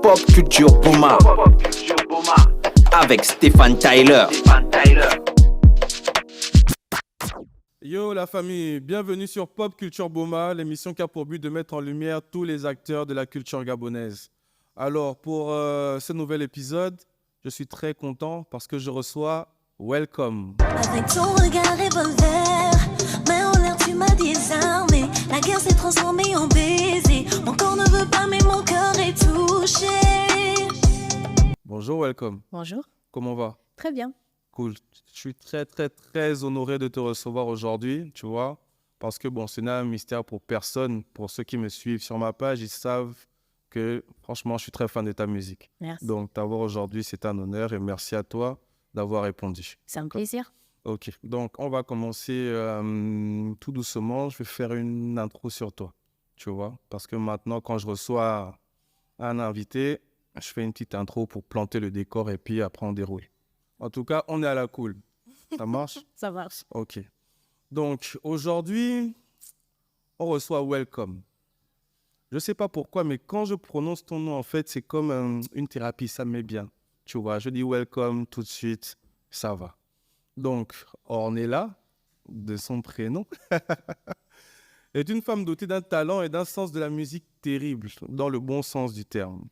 Pop Culture Boma avec Stéphane Tyler. Yo la famille, bienvenue sur Pop Culture Boma, l'émission qui a pour but de mettre en lumière tous les acteurs de la culture gabonaise. Alors pour ce nouvel épisode, je suis très content parce que je reçois Welcome. Avec ton regard revolver, mais en l'air tu m'as désarmé. La guerre s'est transformée en baiser. Mon corps ne veut pas mais mon cœur est touché. Bonjour Welcome, Bonjour, comment va? très bien. Cool, je suis très honoré de te recevoir aujourd'hui, tu vois, parce que bon, ce n'est un mystère pour personne. Pour ceux qui me suivent sur ma page, ils savent que franchement, je suis très fan de ta musique. Merci. Donc t'avoir aujourd'hui, c'est un honneur et merci à toi d'avoir répondu. C'est un plaisir. Ok, donc on va commencer tout doucement. Je vais faire une intro sur toi, tu vois, parce que maintenant, quand je reçois un invité, je fais une petite intro pour planter le décor et puis après on déroule. En tout cas, on est à la cool. Ça marche? Ça marche. Ok. Donc aujourd'hui, on reçoit Welcome. Je ne sais pas pourquoi, mais quand je prononce ton nom, en fait, c'est comme une thérapie, ça me met bien. Tu vois, je dis Welcome tout de suite, ça va. Donc, Ornella, de son prénom, est une femme dotée d'un talent et d'un sens de la musique terrible, dans le bon sens du terme.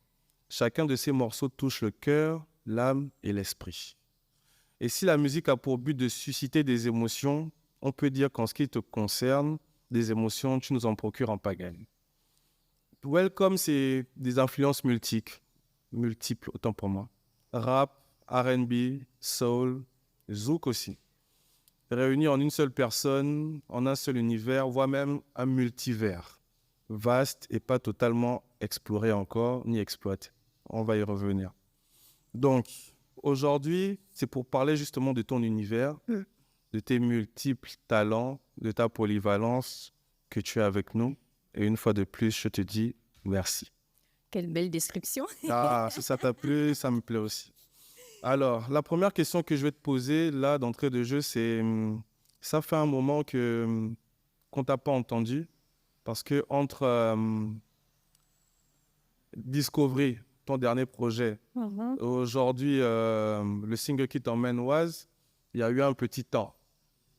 Chacun de ses morceaux touche le cœur, l'âme et l'esprit. Et si la musique a pour but de susciter des émotions, on peut dire qu'en ce qui te concerne, des émotions, tu nous en procures en pagaille. Welcome, c'est des influences multiples, autant pour moi. Rap, R&B, soul, zouk aussi. Réunis en une seule personne, en un seul univers, voire même un multivers. Vaste et pas totalement exploré encore, ni exploité. On va y revenir. Donc, aujourd'hui, c'est pour parler justement de ton univers, de tes multiples talents, de ta polyvalence que tu as avec nous. Et une fois de plus, je te dis merci. Quelle belle description. Ah, si ça t'a plu, ça me plaît aussi. Alors, la première question que je vais te poser, là, d'entrée de jeu, c'est... ça fait un moment qu'on t'a pas entendu, parce que entre Discovery, ton dernier projet, aujourd'hui, le single qui t'emmène Was, il y a eu un petit temps.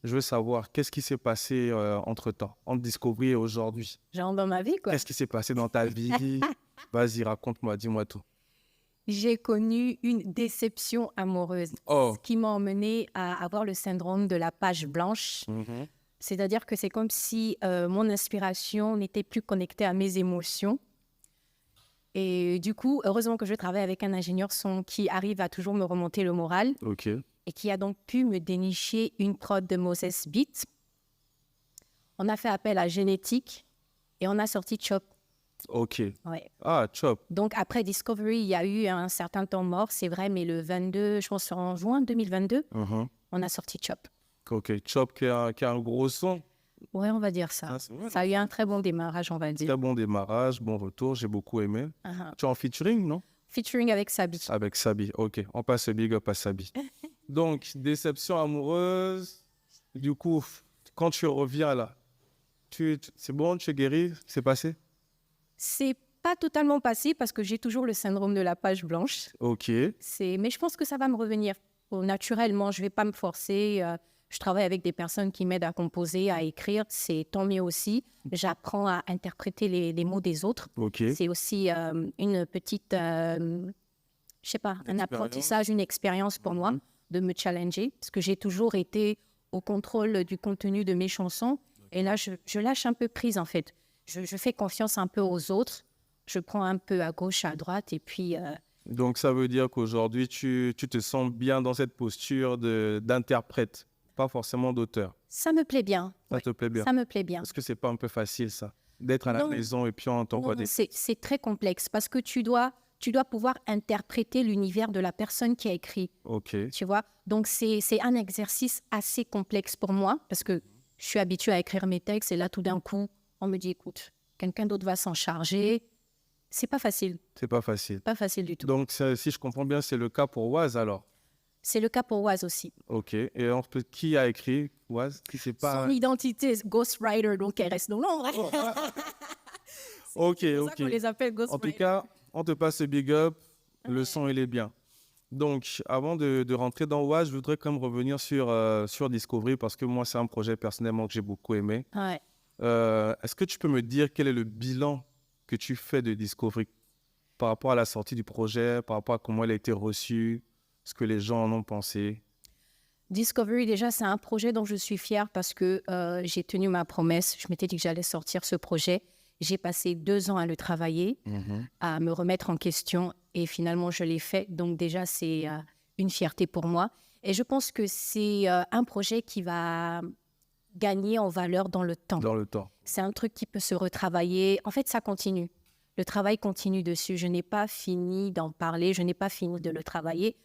Je veux savoir, qu'est-ce qui s'est passé entre-temps, entre Discovery et aujourd'hui? Genre dans ma vie, quoi. Qu'est-ce qui s'est passé dans ta vie? Vas-y, raconte-moi, dis-moi tout. J'ai connu une déception amoureuse, Oh. ce qui m'a emmenée à avoir le syndrome de la page blanche. C'est-à-dire que c'est comme si mon inspiration n'était plus connectée à mes émotions. Et du coup, heureusement que je travaille avec un ingénieur son qui arrive à toujours me remonter le moral Ok. et qui a donc pu me dénicher une prod de Moses Beat. On a fait appel à Génétique et on a sorti Chop. Ok. Ouais. Ah, Chop. Donc, après Discovery, il y a eu un certain temps mort, c'est vrai, mais le 22, je pense en juin 2022, on a sorti Chop. Ok. Chop qui a un gros son. Ouais, on va dire ça. Ah, c'est vrai, Ça a eu un très bon démarrage, on va dire. très bon démarrage, bon retour, j'ai beaucoup aimé. Tu es en featuring, non? Featuring avec Sabi. Avec Sabi, ok. On passe le big up à Sabi. Donc, déception amoureuse. Du coup, quand tu reviens là, c'est bon, tu es guéri, c'est passé? C'est pas totalement passé parce que j'ai toujours le syndrome de la page blanche. Ok. Mais je pense que ça va me revenir naturellement. Je vais pas me forcer. Je travaille avec des personnes qui m'aident à composer, à écrire. C'est tant mieux aussi. J'apprends à interpréter les mots des autres. Ok. C'est aussi une petite, je sais pas, un apprentissage, une expérience pour moi de me challenger parce que j'ai toujours été au contrôle du contenu de mes chansons. Et là, je lâche un peu prise en fait. Je fais confiance un peu aux autres. Je prends un peu à gauche, à droite et puis... Donc, ça veut dire qu'aujourd'hui, tu te sens bien dans cette posture d'interprète, pas forcément d'auteur. Ça me plaît bien. Ça te plaît bien? Ça me plaît bien. Est-ce que c'est pas un peu facile, ça? D'être à la maison et puis on t'envoie des... C'est très complexe parce que tu dois pouvoir interpréter l'univers de la personne qui a écrit. Ok. Tu vois? Donc, c'est un exercice assez complexe pour moi parce que je suis habituée à écrire mes textes et là, tout d'un coup, on me dit, écoute, quelqu'un d'autre va s'en charger. C'est pas facile. C'est pas facile. Pas facile du tout. Donc, si je comprends bien, c'est le cas pour Was alors? C'est le cas pour Waz aussi. Ok. Et qui a écrit Was? Qui c'est pas... Son identité, Ghostwriter, donc elle reste dans l'ombre. Ok, C'est pour ok. ça qu'on les appelle En tout Ghostwriter. cas, On te passe le big up. Le son, il est bien. Donc, avant de rentrer dans Waz, je voudrais quand même revenir sur Discovery parce que moi, c'est un projet personnellement que j'ai beaucoup aimé. Ouais. Est-ce que tu peux me dire quel est le bilan que tu fais de Discovery par rapport à la sortie du projet, par rapport à comment elle a été reçue, ce que les gens en ont pensé? Discovery, déjà, c'est un projet dont je suis fière parce que j'ai tenu ma promesse. Je m'étais dit que j'allais sortir ce projet. J'ai passé 2 ans à le travailler, à me remettre en question et finalement, je l'ai fait. Donc déjà, c'est une fierté pour moi. Et je pense que c'est un projet qui va gagner en valeur dans le temps. Dans le temps. C'est un truc qui peut se retravailler. En fait, ça continue. Le travail continue dessus. Je n'ai pas fini d'en parler. Je n'ai pas fini de le travailler.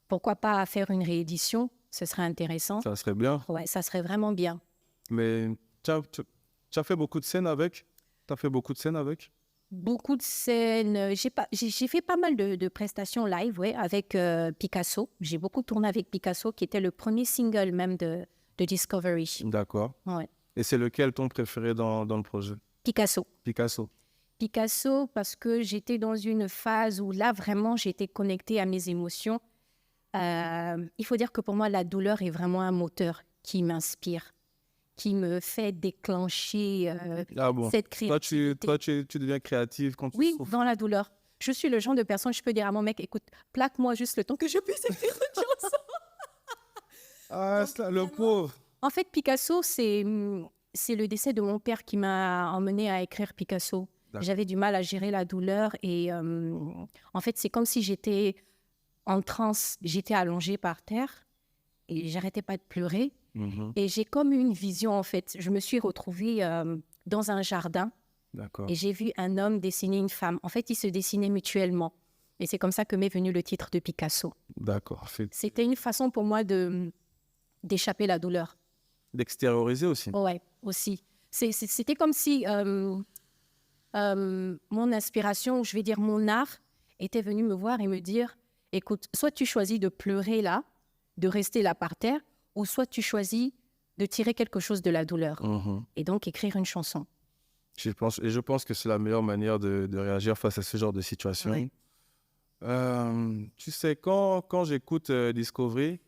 Pourquoi pas faire une réédition? Ce serait intéressant. Ça serait bien. Ouais, ça serait vraiment bien. Mais tu as fait beaucoup de scènes avec? Tu as fait beaucoup de scènes avec? Beaucoup de scènes. J'ai fait pas mal de prestations live, ouais, avec Picasso. J'ai beaucoup tourné avec Picasso, qui était le premier single même de Discovery. D'accord. Ouais. Et c'est lequel ton préféré dans le projet? Picasso. Picasso. Picasso, parce que j'étais dans une phase où là, vraiment, j'étais connectée à mes émotions. Il faut dire que pour moi, la douleur est vraiment un moteur qui m'inspire, qui me fait déclencher Ah bon. cette Toi, créativité. tu deviens créative quand tu Oui, souffres. dans la douleur. Je suis le genre de personne, je peux dire à mon mec, écoute, plaque-moi juste le temps que je puisse écrire une chanson. Ah, le pauvre. En fait, Picasso, c'est le décès de mon père qui m'a emmené à écrire Picasso. D'accord. J'avais du mal à gérer la douleur et en fait, c'est comme si j'étais en transe. J'étais allongée par terre et j'arrêtais pas de pleurer. Et j'ai comme une vision, en fait. Je me suis retrouvée dans un jardin D'accord. et j'ai vu un homme dessiner une femme. En fait, ils se dessinaient mutuellement. Et c'est comme ça que m'est venu le titre de Picasso. D'accord. C'était une façon pour moi d'échapper la douleur. D'extérioriser aussi. Ouais, aussi. C'était comme si mon inspiration, ou je vais dire mon art, était venu me voir et me dire, écoute, soit tu choisis de pleurer là, de rester là par terre, ou soit tu choisis de tirer quelque chose de la douleur. Et donc écrire une chanson. Je pense que c'est la meilleure manière de réagir face à ce genre de situation. Ouais. Tu sais, quand j'écoute Discovery,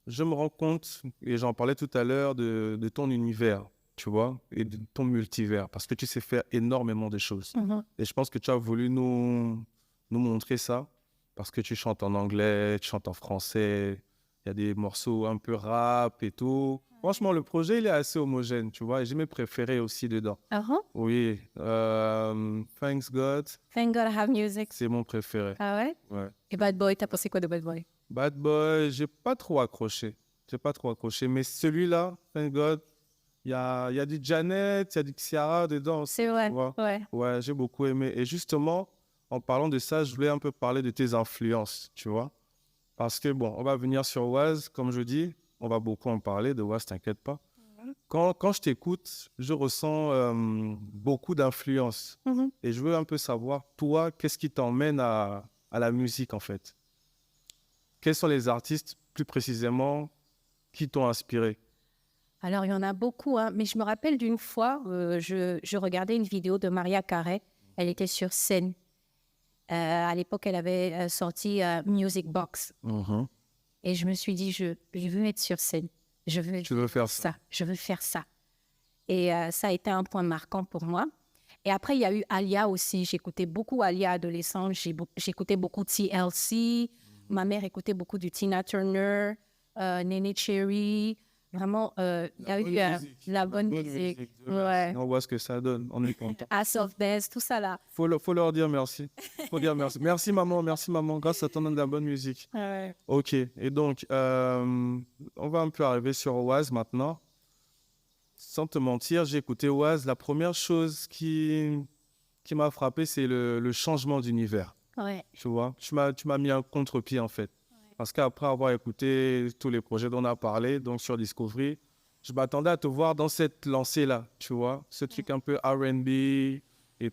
je me rends compte, et j'en parlais tout à l'heure, de ton univers, tu vois, et de ton multivers, parce que tu sais faire énormément de choses. Et je pense que tu as voulu nous montrer ça, parce que tu chantes en anglais, tu chantes en français, il y a des morceaux un peu rap et tout. Franchement, le projet, il est assez homogène, tu vois, et j'ai mes préférés aussi dedans. Oui, Thanks God, Thank God I have music. c'est mon préféré. Ah ouais? Ouais. Et Bad Boy, t'as pensé quoi de Bad Boy? Bad Boy, j'ai pas trop accroché. Mais celui-là, Thank God, il y a du Janet, il y a du Ciara dedans aussi. C'est vrai, tu vois. ouais. Ouais, j'ai beaucoup aimé. Et justement, en parlant de ça, je voulais un peu parler de tes influences, tu vois. Parce que, bon, on va venir sur Waz, comme je dis, on va beaucoup en parler de Waz, t'inquiète pas. Quand je t'écoute, je ressens beaucoup d'influence. Et je veux un peu savoir, toi, qu'est-ce qui t'emmène à la musique, en fait? Quels sont les artistes, plus précisément, qui t'ont inspiré? Alors, il y en a beaucoup, hein, mais je me rappelle d'une fois, je regardais une vidéo de Maria Carey. Elle était sur scène. À l'époque, elle avait sorti Music Box. Et je me suis dit, je veux être sur scène. Je veux Tu veux faire ça? Je veux faire ça. Et ça a été un point marquant pour moi. Et après, il y a eu Alia aussi. J'écoutais beaucoup Alia adolescente. J'écoutais beaucoup TLC. Ma mère écoutait beaucoup du Tina Turner, Nene Cherry. Vraiment, il y a eu la bonne musique. Ouais. On voit ce que ça donne. On est content. Ace of Base, tout ça là. Faut leur dire merci. Faut dire merci. Merci maman. Grâce à toi, on a de la bonne musique. Ouais. Ok. Et donc, on va un peu arriver sur Waz maintenant. Sans te mentir, j'ai écouté Waz. La première chose qui m'a frappé, c'est le changement d'univers. Ouais. Tu vois, tu m'as mis un contre-pied en fait. Parce qu'après avoir écouté tous les projets dont on a parlé, donc sur Discovery, je m'attendais à te voir dans cette lancée-là, tu vois, ce truc un peu R&B et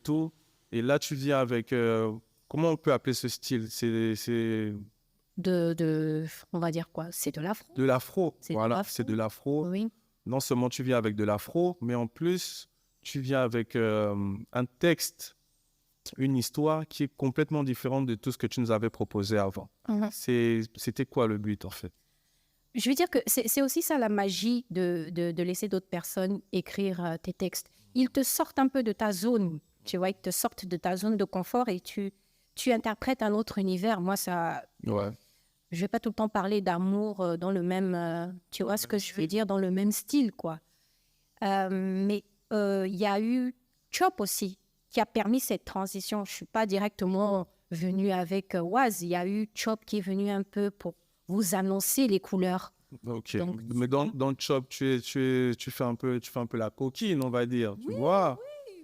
tout. Et là, tu viens avec, comment on peut appeler ce style? C'est On va dire quoi? C'est de l'afro. de l'afro. C'est de Voilà, l'afro. c'est de l'afro. Oui. Non seulement tu viens avec de l'afro, mais en plus, tu viens avec un texte une histoire qui est complètement différente de tout ce que tu nous avais proposé avant. C'était quoi le but, en fait? Je veux dire que c'est aussi ça la magie de laisser d'autres personnes écrire tes textes. Ils te sortent un peu de ta zone, tu vois, ils te sortent de ta zone de confort et tu interprètes un autre univers. Moi, ça... Ouais. Je vais pas tout le temps parler d'amour dans le même... tu vois ce que je veux dire? Dans le même style, quoi. Mais il y a eu Chop aussi, qui a permis cette transition. Je suis pas directement venue avec Waz. Il y a eu Chop qui est venu un peu pour vous annoncer les couleurs. Ok. Donc, Mais dans le Chop, tu fais un peu la coquine, on va dire. Tu vois?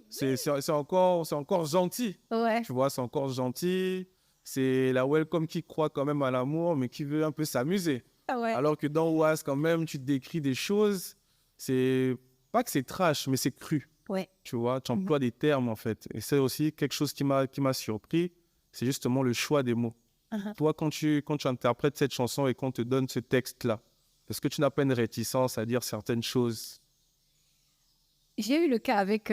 C'est encore gentil. Ouais. Tu vois, c'est encore gentil. C'est la Welcome qui croit quand même à l'amour, mais qui veut un peu s'amuser. Ah ouais. Alors que dans Oaz, quand même, tu décris des choses. C'est pas que c'est trash, mais c'est cru. Ouais. Tu vois, tu emploies des termes, en fait. Et c'est aussi quelque chose qui m'a surpris. C'est justement le choix des mots. Toi, quand tu interprètes cette chanson et qu'on te donne ce texte-là, est-ce que tu n'as pas une réticence à dire certaines choses? J'ai eu le cas avec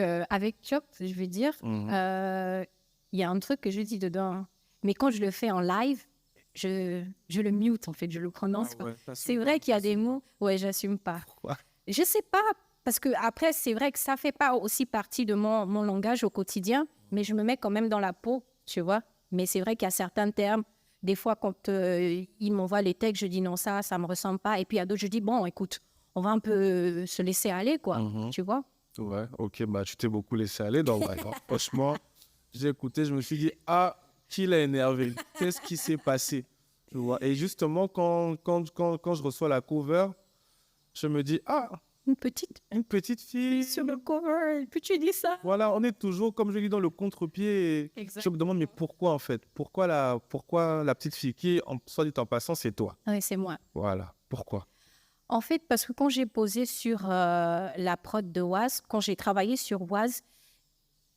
Chop, je veux dire. Il y a un truc que je dis dedans. Mais quand je le fais en live, je le mute, en fait. Je le prononce pas. C'est vrai qu'il y a des mots... Ouais, j'assume pas. Pourquoi? Je sais pas. Parce que après, c'est vrai que ça fait pas aussi partie de mon langage au quotidien. Mais je me mets quand même dans la peau, tu vois. Mais c'est vrai qu'il y a certains termes. Des fois, quand ils m'envoient les textes, je dis non, ça me ressemble pas. Et puis, il y a d'autres, je dis bon, écoute, on va un peu se laisser aller, quoi. Tu vois? Ouais, ok, bah tu t'es beaucoup laissé aller dans Wild. Franchement, j'ai écouté, je me suis dit, ah, qui l'a énervé? Qu'est-ce qui s'est passé? Tu vois? Et justement, quand je reçois la cover, je me dis, ah, Une petite fille. sur le cover, que tu dis ça? Voilà, on est toujours, comme je dis, dans le contre-pied. Et je me demande, mais pourquoi en fait? Pourquoi la petite fille qui, soit dit en passant, c'est toi? Oui, c'est moi. Voilà, pourquoi? En fait, parce que quand j'ai posé sur la prod de Waz, quand j'ai travaillé sur Waz,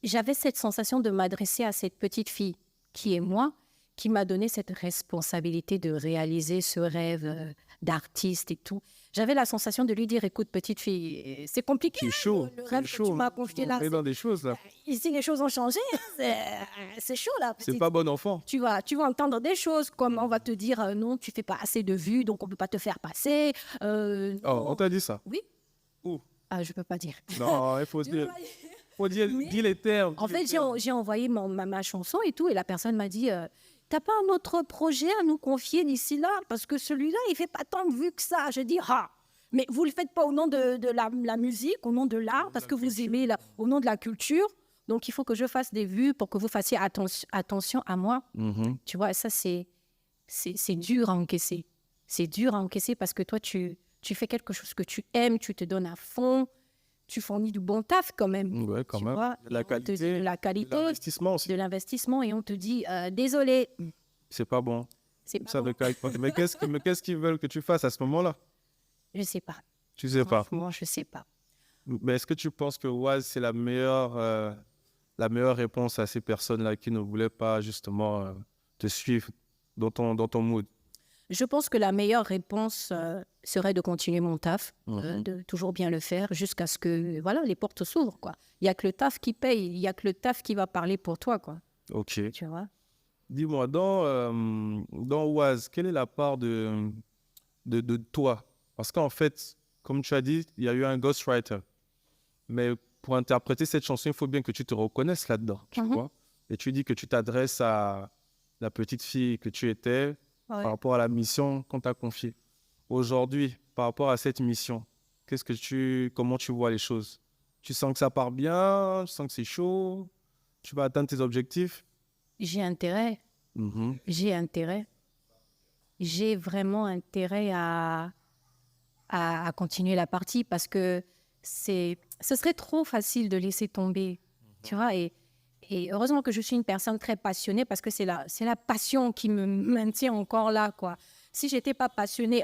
j'avais cette sensation de m'adresser à cette petite fille qui est moi, qui m'a donné cette responsabilité de réaliser ce rêve d'artiste et tout. J'avais la sensation de lui dire, écoute, petite fille, c'est compliqué. C'est chaud. Le rêve que tu m'as confié là. On est dans des choses là. Ici, les choses ont changé. C'est chaud là. C'est pas bon enfant. Tu vas entendre des choses comme on va te dire non, tu fais pas assez de vues, donc on peut pas te faire passer. Oh, on t'a dit ça? Oui. Où? Ah, je peux pas dire. Non, il faut dire. Faut dire, dis les termes. En fait, j'ai envoyé ma chanson et tout, et la personne m'a dit t'as pas un autre projet à nous confier d'ici là? Parce que celui-là, il fait pas tant de vues que ça. Je dis ah, mais vous le faites pas au nom de la musique, au nom de l'art, parce que vous aimez au nom de la culture. Donc, il faut que je fasse des vues pour que vous fassiez attention à moi. Tu vois, ça, c'est dur à encaisser. C'est dur à encaisser parce que toi, tu fais quelque chose que tu aimes, tu te donnes à fond, tu fournis du bon taf quand même. Ouais, quand tu même. vois, La qualité, de l'investissement aussi. de l'investissement, et on te dit désolé. C'est pas bon. C'est pas Ça bon. mais qu'est-ce qu'ils veulent que tu fasses à ce moment-là? Je sais pas. Tu sais pas. Franchement, je sais pas. Mais est-ce que tu penses que Waz, c'est la meilleure réponse à ces personnes-là qui ne voulaient pas justement te suivre dans ton mood? Je pense que la meilleure réponse serait de continuer mon taf, de toujours bien le faire jusqu'à ce que voilà, les portes s'ouvrent, quoi. Il y a que le taf qui paye, il y a que le taf qui va parler pour toi, quoi. Ok. Tu vois? Dis-moi, dans Waz, quelle est la part de toi? Parce qu'en fait, comme tu as dit, il y a eu un ghostwriter. Mais pour interpréter cette chanson, il faut bien que tu te reconnaisses là-dedans, tu vois? Et tu dis que tu t'adresses à la petite fille que tu étais par rapport à la mission qu'on t'a confiée. Aujourd'hui, par rapport à cette mission, comment tu vois les choses? Tu sens que ça part bien? Tu sens que c'est chaud? Tu vas atteindre tes objectifs? J'ai intérêt. J'ai intérêt. J'ai vraiment intérêt à continuer la partie parce que ce serait trop facile de laisser tomber, tu vois. Et heureusement que je suis une personne très passionnée parce que c'est la passion qui me maintient encore là, quoi. Si j'étais pas passionnée,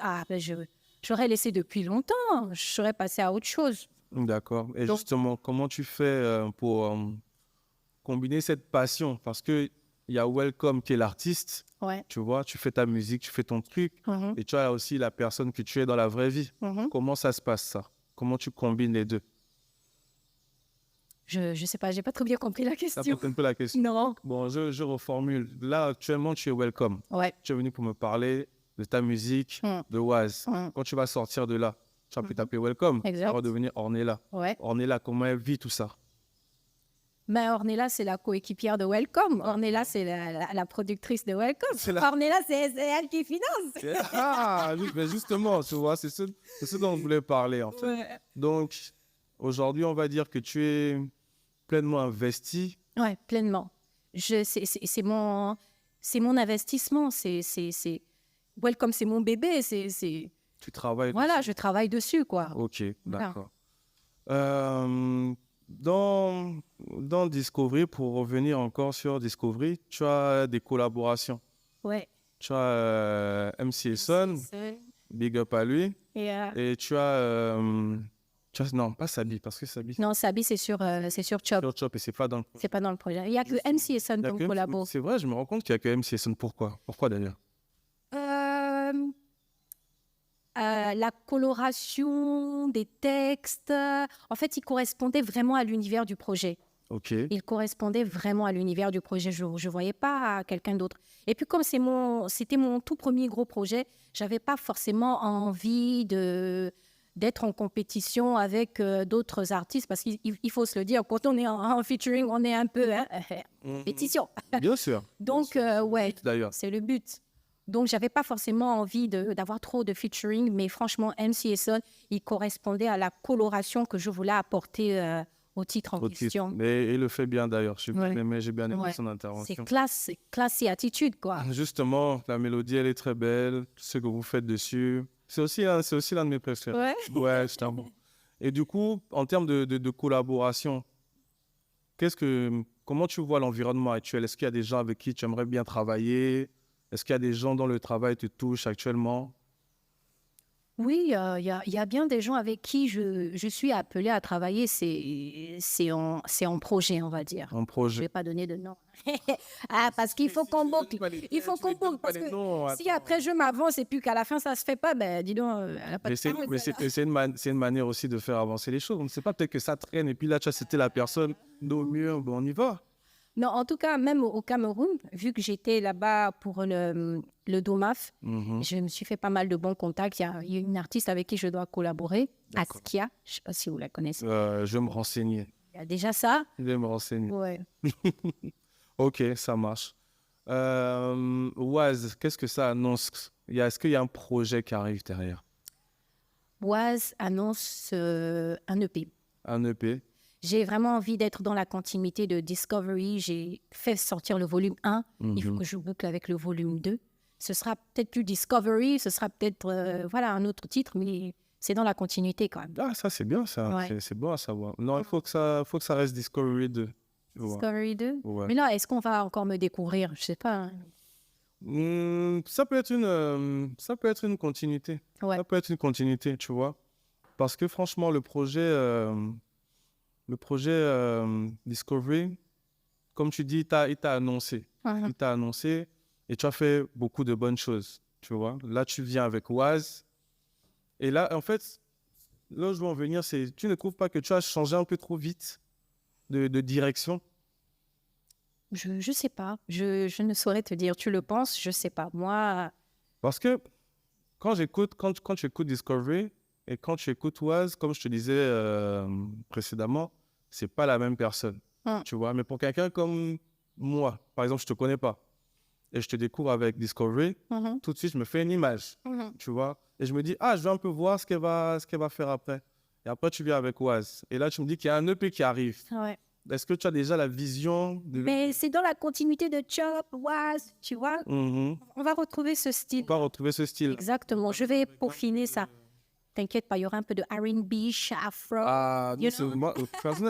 j'aurais laissé depuis longtemps. Je serais passée à autre chose. D'accord. Et justement, comment tu fais pour combiner cette passion? Parce qu'il y a Welcome qui est l'artiste, Ouais. tu vois, tu fais ta musique, tu fais ton truc, et tu as aussi la personne que tu es dans la vraie vie. Comment ça se passe, ça? Comment tu combines les deux? Je sais pas, j'ai pas trop bien compris la Ça question. peut un peu la question. Non. Bon, je reformule. Là, actuellement, tu es welcome. Ouais. Tu es venu pour me parler de ta musique, de Waz. Quand tu vas sortir de là, tu vas plus t'appeler welcome. Exact. Ça va devenir Ornella. Ouais. Ornella, comment elle vit tout ça? Mais Ornella, c'est la coéquipière de Welcome. Ornella, c'est la productrice de Welcome. C'est la- Ornella, c'est elle qui finance. Ah, oui, mais justement, tu vois, c'est ce dont je voulais parler, en fait. Ouais. Donc, aujourd'hui, on va dire que tu es pleinement investi. Ouais, pleinement. C'est mon investissement. Welcome, c'est mon bébé. Tu travailles. Voilà, je travaille dessus, quoi. Ok, Voilà. d'accord. Dans Discovery, pour revenir encore sur Discovery, tu as des collaborations. Ouais. Tu as MC Son, big up à lui. Et non, pas Sabi, parce que Sabi, Non, Sabi, c'est sur Chop. sur Chop et c'est pas dans le... C'est pas dans le projet. Il y a que MC et Son Il y a comme que- collabo. C'est vrai, je me rends compte qu'il n'y a que MC Son. Pourquoi? Pourquoi d'ailleurs? La coloration des textes, en fait, il correspondait vraiment à l'univers du projet. Ok. Il correspondait vraiment à l'univers du projet. Je ne voyais pas quelqu'un d'autre. Et puis, comme c'était mon tout premier gros projet, j'avais pas forcément envie d'être en compétition avec d'autres artistes, parce qu'il faut se le dire, quand on est en featuring, on est un peu compétition. Bien sûr. Donc, ouais, D'ailleurs. c'est le but. Donc, j'avais pas forcément envie d'avoir trop de featuring, mais franchement, MC et Son, il correspondait à la coloration que je voulais apporter au titre en Au titre. question. Mais il le fait bien d'ailleurs. J'ai Ouais. bien aimé Ouais. son C'est intervention. classe et attitude, quoi. Justement, la mélodie, elle est très belle. Ce que vous faites dessus. C'est aussi l'un de mes préférés. Ouais. Ouais, je t'avoue. Et du coup, en termes de collaboration, comment tu vois l'environnement actuel? Est-ce qu'il y a des gens avec qui tu aimerais bien travailler? Est-ce qu'il y a des gens dont le travail te touche actuellement? Oui, il y a bien des gens avec qui je suis appelée à travailler. C'est en projet, on va dire. Un Je ne projet. vais pas donner de nom. Ah, parce qu'il faut qu'on boucle. Il faut qu'on boucle. Parce que si après je m'avance et puis qu'à la fin ça ne se fait pas, ben dis donc, elle n'a pas de talent, Mais celle-là. c'est une manière aussi de faire avancer les choses. On ne sait pas, peut-être que ça traîne et puis là, tu as cité la personne, nos murs, bon, on y va. Non, en tout cas, même au Cameroun, vu que j'étais là-bas pour le DOMAF, je me suis fait pas mal de bons contacts. Il y a une artiste avec qui je dois collaborer, D'accord. Askia. Je ne sais pas si vous la connaissez. Je vais me renseigner. Il y a déjà ça. Je vais me renseigner. Ouais. Ok, ça marche. Waz, qu'est-ce que ça annonce? Est-ce qu'il y a un projet qui arrive derrière? Boise annonce un EP. Un EP? J'ai vraiment envie d'être dans la continuité de Discovery. J'ai fait sortir le volume 1. Il faut que je boucle avec le volume 2. Ce sera peut-être plus Discovery, ce sera peut-être voilà, un autre titre, mais c'est dans la continuité quand même. Ah, ça, c'est bien, ça. Ouais. C'est bon à savoir. Non, il faut que ça reste Discovery 2. Tu vois. Discovery 2. Ouais. Mais là, est-ce qu'on va encore me découvrir? Je sais pas. Hein. Ça peut être une continuité. Ouais. Ça peut être une continuité, tu vois. Parce que franchement, le projet Discovery, comme tu dis, il t'a annoncé. Mhm. Il t'a annoncé et tu as fait beaucoup de bonnes choses, tu vois. Là, tu viens avec Waz. Et là, en fait, là où je veux en venir, c'est, tu ne trouves pas que tu as changé un peu trop vite de direction? Je sais pas. Je ne saurais te dire. Tu le penses? Je sais pas. Moi, Parce que quand tu écoutes Discovery et quand tu écoutes Waz, comme je te disais précédemment, c'est pas la même personne, tu vois. Mais pour quelqu'un comme moi, par exemple, je te connais pas et je te découvre avec Discovery, tout de suite, je me fais une image, tu vois. Et je me dis, je vais un peu voir ce qu'elle va faire après. Et après, tu viens avec Waz. Et là, tu me dis qu'il y a un EP qui arrive. ouais. Est-ce que tu as déjà la vision de... Mais c'est dans la continuité de Chop, Waz, tu vois. Mhm. On va retrouver ce style. On va retrouver ce style. Exactement. Je vais peaufiner ça. T'inquiète pas, il y aura un peu de R&B, afro. Ah, You donc know? moi,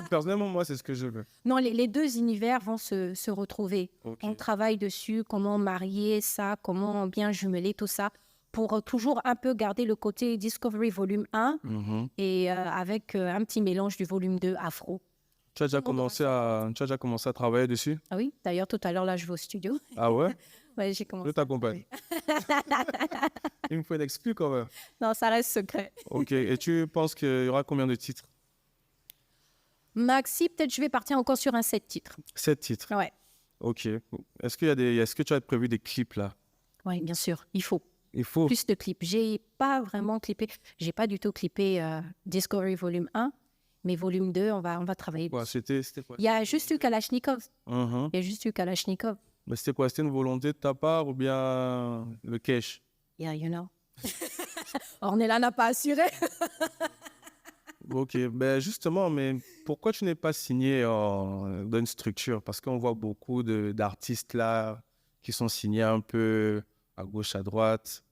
personnellement, moi, c'est ce que je veux. Non, les deux univers vont se retrouver. Ok. On travaille dessus, comment marier ça, comment bien jumeler tout ça, pour toujours un peu garder le côté Discovery volume 1 et avec un petit mélange du volume 2 afro. Tu as déjà commencé à travailler dessus? Ah oui, d'ailleurs, tout à l'heure, là, je vais au studio. Ah ouais? Ouais, j'ai Je commencé. t'accompagne. Il me faut une exclu quand même. Non, ça reste secret. Ok, et tu penses qu'il y aura combien de titres? Maxi, peut-être je vais partir encore sur un 7 titres. 7 titres. Ouais. Ok. Est-ce que tu as prévu des clips là? Oui, bien sûr, il faut Il faut. plus de clips. J'ai pas vraiment clippé, j'ai pas du tout clippé Discovery Volume 1, mais Volume 2, on va travailler Quoi, dessus. c'était quoi? Il y a juste eu Kalachnikov. Mhm. Il y a juste eu Kalachnikov. Mais c'était quoi? C'était une volonté de ta part ou bien le cash? Yeah, you know. Ornella n'a pas assuré. Ok, ben justement, mais pourquoi tu n'es pas signé dans une structure? Parce qu'on voit beaucoup d'artistes là qui sont signés un peu à gauche, à droite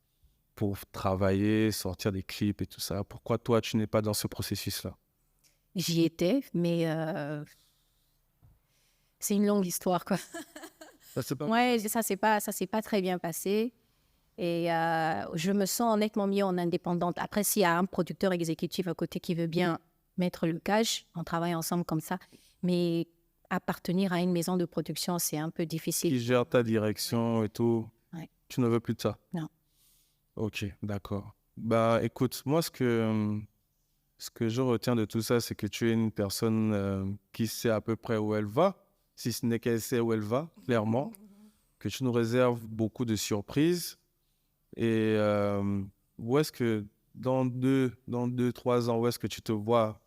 pour travailler, sortir des clips et tout ça. Pourquoi toi, tu n'es pas dans ce processus-là? J'y étais, mais c'est une longue histoire, quoi. Ça, c'est pas... Ouais, ça s'est pas très bien passé. Et je me sens honnêtement mis en indépendante. Après, s'il y a un producteur exécutif à côté qui veut bien mettre le cash, on travaille ensemble comme ça. Mais appartenir à une maison de production, c'est un peu difficile. Qui gère ta direction et tout. Ouais. Tu ne veux plus de ça? Non. Ok, d'accord. Bah, écoute, moi, ce que je retiens de tout ça, c'est que tu es une personne qui sait à peu près où elle va, si ce n'est qu'elle sait où elle va, clairement, que tu nous réserves beaucoup de surprises. Et où est-ce que, dans 2, 3 ans, où est-ce que tu te vois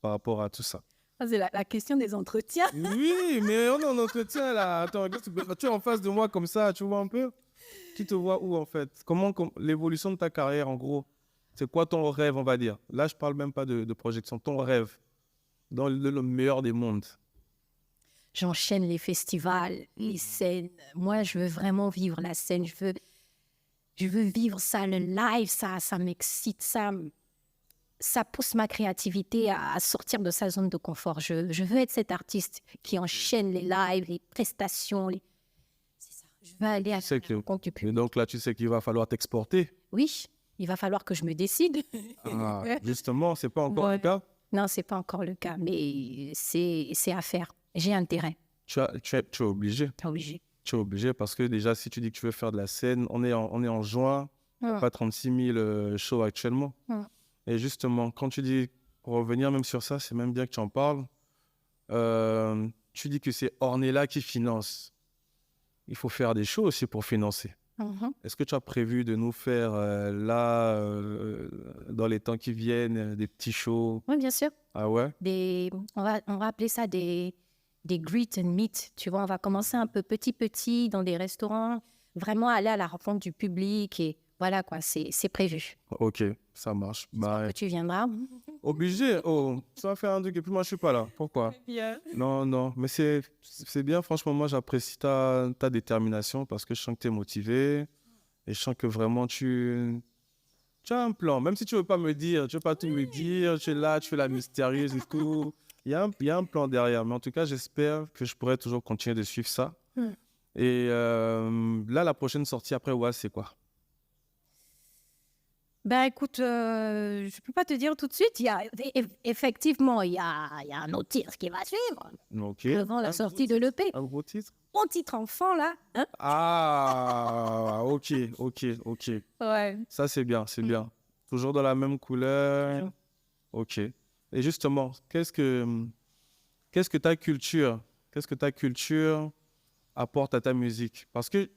par rapport à tout ça? Ah, c'est la question des entretiens. Oui, mais on est en entretien là. Attends, tu es en face de moi comme ça, tu vois un peu? Tu te vois où en fait? L'évolution de ta carrière en gros? C'est quoi ton rêve, on va dire? Là, je parle même pas de projection. Ton rêve dans le meilleur des mondes. J'enchaîne les festivals, les scènes. Moi, je veux vraiment vivre la scène. Je veux vivre ça, le live, ça m'excite, ça pousse ma créativité à sortir de sa zone de confort. Je veux être cet artiste qui enchaîne les lives, les prestations. C'est ça. Je veux aller à C'est que- la rencontre du Et public. donc là, tu sais qu'il va falloir t'exporter. Oui, il va falloir que je me décide. Ah, justement, c'est pas encore le Ouais. cas. Non, c'est pas encore le cas, mais c'est à faire. J'ai intérêt, Tu es obligé. pas obligé. Tu es obligé parce que déjà, si tu dis que tu veux faire de la scène, on est en juin, Ouais. pas 36 000 shows actuellement. Ouais. Et justement, quand tu dis revenir même sur ça, c'est même bien que tu en parles. Tu dis que c'est Ornella qui finance. Il faut faire des shows aussi pour financer. Mhm. Est-ce que tu as prévu de nous faire dans les temps qui viennent, des petits shows? Oui, bien sûr. Ah ouais? On va appeler ça des greet and meet. Tu vois, on va commencer un peu petit dans des restaurants, vraiment aller à la rencontre du public et voilà quoi, c'est prévu. Ok, ça marche. Bah, Que tu viendras. obligé. Oh, ça va faire un truc et puis moi je suis pas là. Pourquoi? Non, mais c'est bien. Franchement, moi j'apprécie ta détermination parce que je sens que tu es motivé et je sens que vraiment tu as un plan. Même si tu veux pas me dire, tu veux pas tout me dire, tu es là, tu fais la mystérieuse et tout. Il y a un plan derrière. Mais en tout cas, j'espère que je pourrai toujours continuer de suivre ça. Mm. Et là, la prochaine sortie après WAS, c'est quoi? Ben écoute, je peux pas te dire tout de suite. Effectivement, il y a un autre titre qui va suivre Ok. avant la sortie de l'EP. Un gros titre? Mon titre enfant là. Hein? Ah, ok. Ouais. Ça, c'est bien, c'est bien. Toujours dans la même couleur. Toujours. Ok. Et justement, qu'est-ce que ta culture apporte à ta musique? Parce que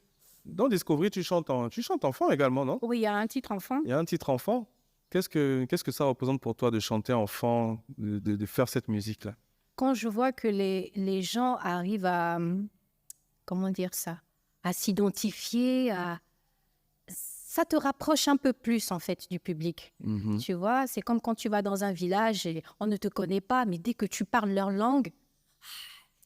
dans Discovery, tu chantes enfant également, non? Oui, il y a un titre enfant. Il y a un titre enfant. Qu'est-ce que ça représente pour toi de chanter enfant, de faire cette musique-là? Quand je vois que les gens arrivent à, comment dire ça, à s'identifier, ça te rapproche un peu plus en fait du public. Mhm. Tu vois, c'est comme quand tu vas dans un village et on ne te connaît pas, mais dès que tu parles leur langue,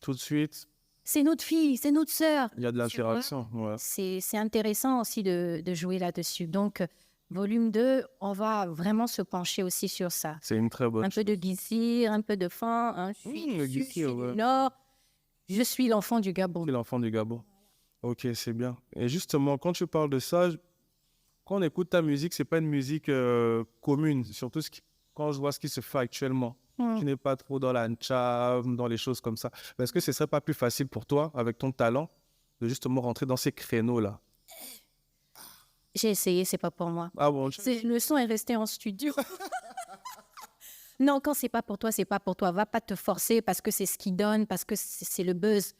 Tout de suite, c'est notre fille, c'est notre sœur. il y a de l'interaction. Ouais. C'est intéressant aussi de jouer là-dessus. Donc, volume 2, on va vraiment se pencher aussi sur ça. C'est une très bonne Un peu de Guissir, un peu de fin. Hein. Je le suis Guissir, ouais. du Nord. Je suis l'enfant du Gabon. C'est l'enfant du Gabon. Ok, c'est bien. Et justement, quand tu parles de ça, quand on écoute ta musique, c'est pas une musique commune, surtout quand je vois ce qui se fait actuellement. Tu n'es pas trop dans la ncham, dans les choses comme ça. Mais est-ce que ce serait pas plus facile pour toi, avec ton talent, de justement rentrer dans ces créneaux-là? J'ai essayé, c'est pas pour moi. Ah bon, Le son est resté en studio. Non, quand c'est pas pour toi, c'est pas pour toi. Va pas te forcer parce que c'est ce qui donne, parce que c'est le buzz.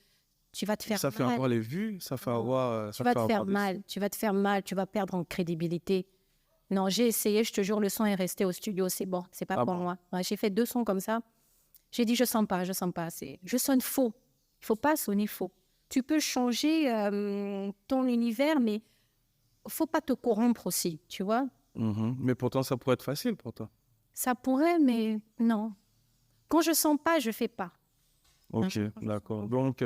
Tu vas te faire Ça fait mal. avoir les vues, ça fait avoir... Tu ça vas fait te faire avoir des- mal. Tu vas te faire mal. Tu vas perdre en crédibilité. Non, j'ai essayé, je te jure, le son est resté au studio. C'est bon, c'est pas Ah pour bon? moi. Ouais, j'ai fait 2 sons comme ça. J'ai dit, je sens pas. Je sonne faux. Il faut pas sonner faux. Tu peux changer ton univers, mais faut pas te corrompre aussi, tu vois. Mhm. Mais pourtant, ça pourrait être facile pour toi. Ça pourrait, mais non. Quand je sens pas, je fais pas. Ok, d'accord. Donc,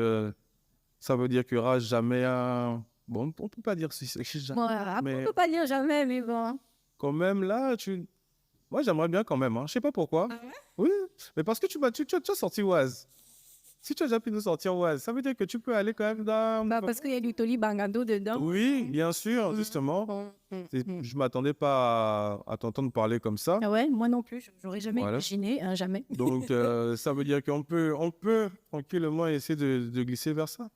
ça veut dire qu'il n'y aura jamais un... Bon, on ne peut pas dire si c'est jamais. Bon, après, Mais- on peut pas dire jamais, mais bon. Quand même, là, moi, j'aimerais bien quand même. Hein. Je sais pas pourquoi. Oui, mais parce que tu as sorti Oise. Si tu as déjà pu nous sortir Oise, ça veut dire que tu peux aller quand même dans... Bah, parce qu'il y a du Toli Bangado dedans. Oui, bien sûr, justement. Je ne m'attendais pas à t'entendre parler comme ça. Ah ouais, moi non plus, j'aurais jamais Voilà. imaginé, hein, jamais. Donc, ça veut dire qu'on peut tranquillement essayer de glisser vers ça.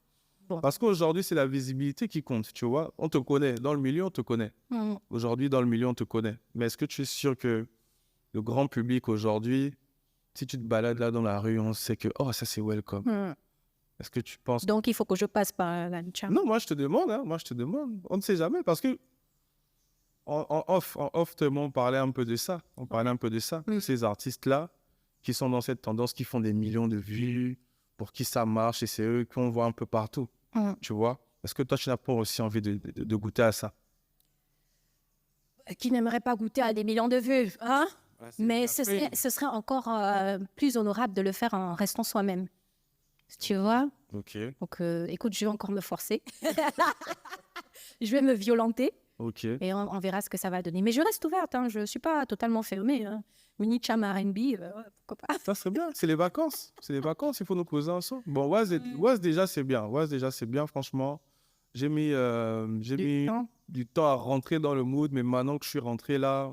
Bon. Parce qu'aujourd'hui, c'est la visibilité qui compte, tu vois. On te connaît. Dans le milieu, on te connaît. Mm. Aujourd'hui, dans le milieu, on te connaît. Mais est-ce que tu es sûr que le grand public aujourd'hui, si tu te balades là dans la rue, on sait que, oh, ça c'est welcome. Mm. Est-ce que tu penses... Donc, il faut que je passe par la Cham. Non, moi je te demande, hein, moi je te demande. On ne sait jamais parce que en off, on parlait un peu de ça. On parlait un peu de ça. Ces artistes-là qui sont dans cette tendance, qui font des millions de vues, pour qui ça marche et c'est eux qu'on voit un peu partout. Mm. Tu vois? Est-ce que toi tu n'as pas aussi envie de goûter à ça? Qui n'aimerait pas goûter à des millions de vues, hein? Mais ce serait encore plus honorable de le faire en restant soi-même. Tu vois? Ok, Donc, écoute, je vais encore me forcer. Je vais me violenter ok. et on verra ce que ça va donner. Mais je reste ouverte, hein, je ne suis pas totalement fermée. Hein. Mini Cham R&B, ouais, pourquoi pas. Ça serait bien. C'est les vacances. C'est les vacances, il faut nous poser ensemble. Bon, Oise déjà c'est bien. Oise déjà c'est bien, franchement. J'ai mis temps. du temps à rentrer dans le mood, mais maintenant que je suis rentré là,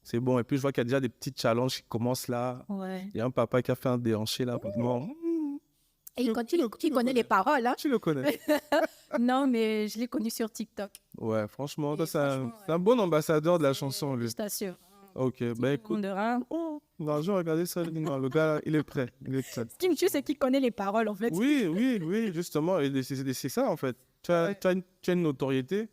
c'est bon. Et puis je vois qu'il y a déjà des petits challenges qui commencent là. Ouais. Il y a un papa qui a fait un déhanché là. Vraiment. Et il connaît les paroles. Hein. Tu le connais. Non, mais je l'ai connu sur TikTok. Ouais, franchement, Et toi, franchement, c'est un bon ambassadeur de la chanson, lui. Je t'assure. Ok, ben écoute. Oh, non, je vais regarder ça. Non, le gars, il est prêt. Il est prêt. Ce qui me tue, c'est qu'il connaît les paroles, en fait. Oui, justement. Et c'est ça, en fait. Tu as une notoriété,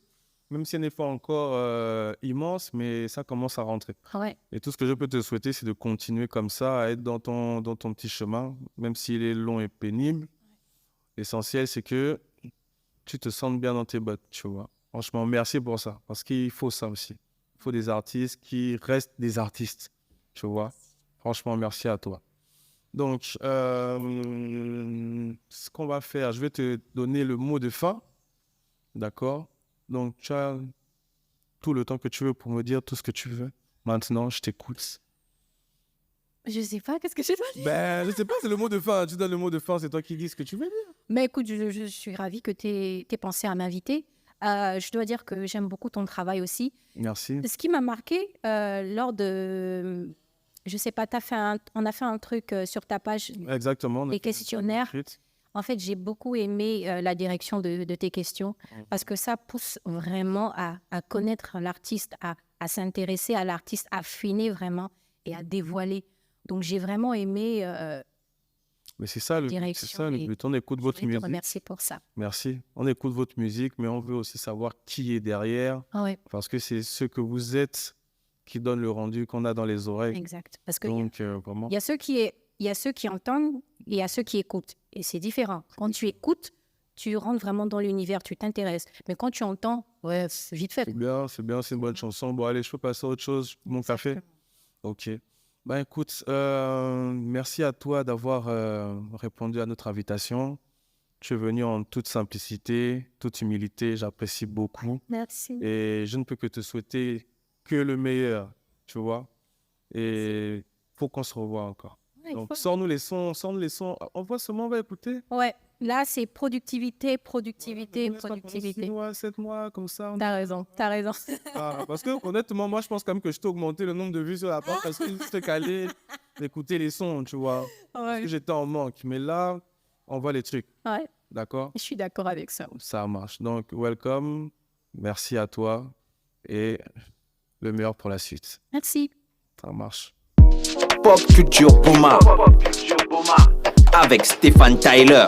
même si elle n'est pas encore immense, mais ça commence à rentrer. Ouais. Et tout ce que je peux te souhaiter, c'est de continuer comme ça, à être dans ton petit chemin, même s'il est long et pénible. L'essentiel, c'est que tu te sentes bien dans tes bottes, tu vois. Franchement, merci pour ça, parce qu'il faut ça aussi. Il faut des artistes qui restent des artistes, tu vois. Franchement, merci à toi. Donc, ce qu'on va faire, je vais te donner le mot de fin, d'accord? Donc, tu as tout le temps que tu veux pour me dire tout ce que tu veux. Maintenant, je t'écoute. Je sais pas, qu'est-ce que je dois dire? Ben, je sais pas, c'est le mot de fin. Tu donnes le mot de fin, c'est toi qui dis ce que tu veux dire. Mais écoute, je suis ravie que tu aies pensé à m'inviter. Je dois dire que j'aime beaucoup ton travail aussi. Merci. Ce qui m'a marqué lors de... Je sais pas, on a fait un truc sur ta page, Exactement. les questionnaires. En fait, j'ai beaucoup aimé la direction de tes questions parce que ça pousse vraiment à connaître l'artiste, à s'intéresser à l'artiste, à affiner vraiment et à dévoiler. Donc, j'ai vraiment aimé... Mais c'est ça le but. On écoute votre je voudrais te musique. remercier pour ça. Merci. On écoute votre musique, mais on veut aussi savoir qui est derrière, Ah ouais, parce que c'est ce que vous êtes qui donne le rendu qu'on a dans les oreilles. exact. Parce que Donc, vraiment. il y a ceux qui entendent et il y a ceux qui écoutent. Et c'est différent. Quand tu écoutes, tu rentres vraiment dans l'univers, tu t'intéresses. Mais quand tu entends, ouais, c'est vite fait. C'est bien, c'est une bonne chanson. Bon, allez, je peux passer à autre chose. Mon café. Ok. Ben écoute, merci à toi d'avoir répondu à notre invitation. Tu es venu en toute simplicité, toute humilité. J'apprécie beaucoup. Merci. Et je ne peux que te souhaiter que le meilleur, tu vois. Et il faut qu'on se revoie encore. Ouais, il Donc, faut- sors-nous les sons. Envoie ce moment, on va écouter. Ouais, là, c'est productivité. On laisse pas pendant 6 mois, 7 mois, comme ça. T'as raison. Ah, parce que honnêtement, moi, je pense quand même que je t'ai augmenté le nombre de vues sur la page parce que j'étais calé d'écouter les sons, tu vois. Parce que j'étais en manque. Mais là, on voit les trucs, Ouais, d'accord? je suis d'accord avec ça. Ça marche. Donc, welcome. Merci à toi. Et le meilleur pour la suite. Merci. Ça marche. Pop Culture Puma. Avec Stéphane Tyler.